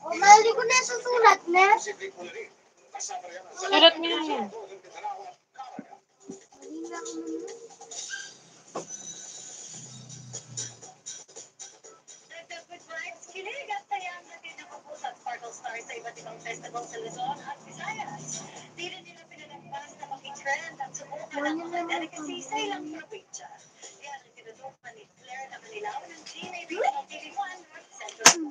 Mali ko na susulat na. Sulat mo yun. Kilig at tayang natin ang pagpusat Sparkle Stars sa iba't ibang festival sa Luzon at Visayas. Di rin nila pinalagpas na makitrend at subukan ang mga delicacy sa ilang probinsya. Yan ang tinutukan ni Claire na Manilaw ng GMA Regional TV1 North Central.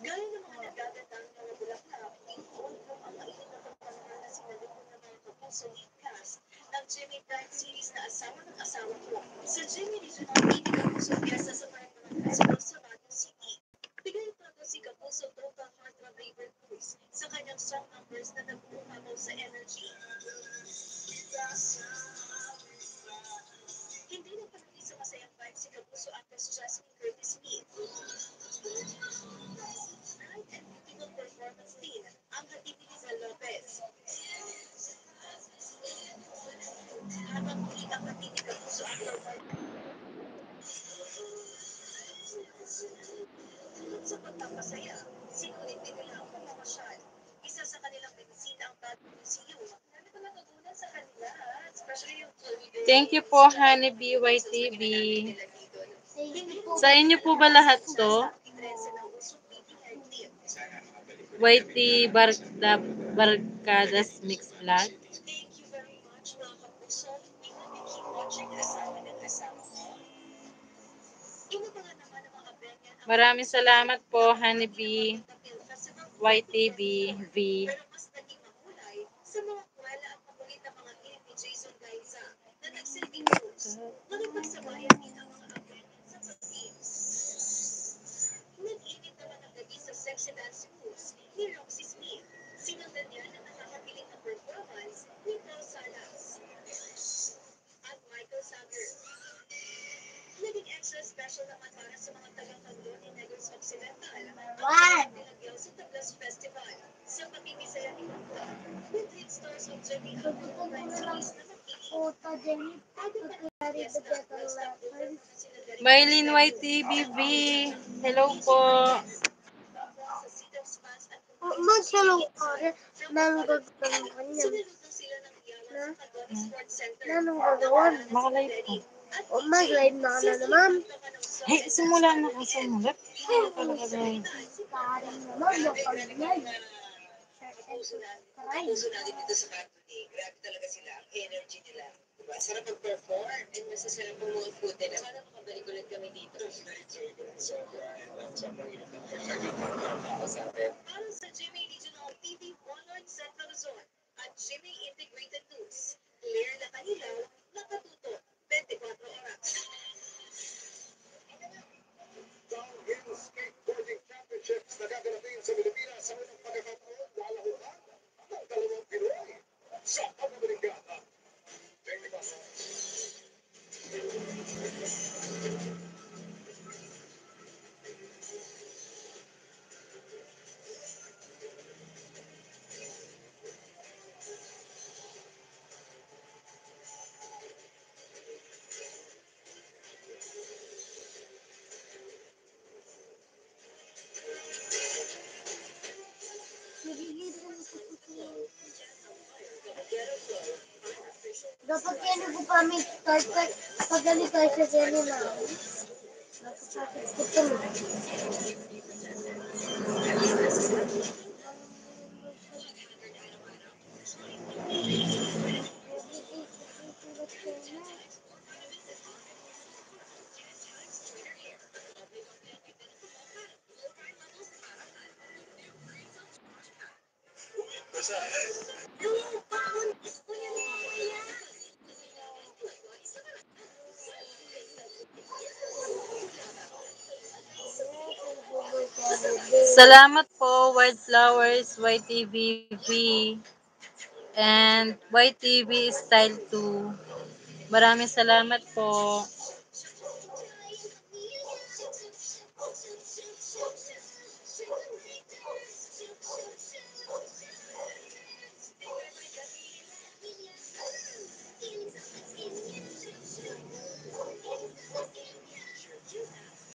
Gaya ng mga nagdadandang mga bulaklak, ang mainit na pagkakal na sinalipon ng mga kapuso cast ng Jimmy Pride series na Asawa ng Asawa Ko. Sa Jimmy Regional TV Kapuso Fiesta sa Parang Festival sa Baguio City. Bigay pa ito si Kapuso Total Heartthrob River Cruise sa kanyang song numbers na nagpumabaw sa energy. Hindi na palagi sa masayang vibe si Kapuso actress Jasmine Curtis Smith. Night and beautiful performance din ang hatid ni Liza Lopez. Habang muli ang hatid ni Kapuso actor sa pagpapasaya, sinulit din nila ang pamamasyal. Isa sa kanilang medisina ang Bad Museum. Ano ba natutunan sa kanila? Especially yung Thank you po, Honey BYTV. Sa inyo po ba lahat to? YT Barkadas Mix Vlog. Thank you very much, mga kapuso. We will be keep watching Asawa ng Asawa Ko. Inabangan naman ang mga Benyan ang Maraming salamat po, Honey B. Festival YTV V. pero mas naging mahulay sa mga kwela at makulit na mga hirit ni Jason Gaiza na nagsilbing host. Nakipagsabayan din ang mga Benyan sa pag-games. Nag-init naman ang gabi sa sexy dance moves ni Roxy Smith. Sinundan niya ng nakakapiling na performance ni Paul Salas at Michael Sager. Naging extra special naman para sa mga taga-Kandon ni Negros Occidental ang nilagyaw sa Tablas Festival sa pakikisaya ni Mata with hit stars of Jenny Alvaro Francis na magiging Mylene YTV V. Hello po. sa Cedar Spas at Magsalong ka nang gagawin kanya. sinilutong sila ng iyawan sa Kandon Sports Center. Nanong gagawin? Makalive po. O mag-live na ka na naman. Hey, simula na ka sumulat. Talaga na. Parang naman, mapag-live. Puso natin dito sa Canton, grabe talaga sila, ang energy nila. Diba? Sarap mag-perform, and masasarap ang mga food nila. Sana makabalik ulit kami dito. Para sa Jimmy Regional TV, North Central Luzon, at Jimmy Integrated News, Claire Lacanilaw, nakatuto, 24 oras. Downhill Skateboarding Championships na gaganapin sa Pilipinas sa unang pagkakataon, lalahukan ng dalawang Pinoy sa Pag-Amerikana. 24 Dapat yan ko pa may start pag galit tayo sa gano'n na. Napasakit ko ito. Salamat po, Wildflowers, YTV V. And YTV Style 2. Maraming salamat po.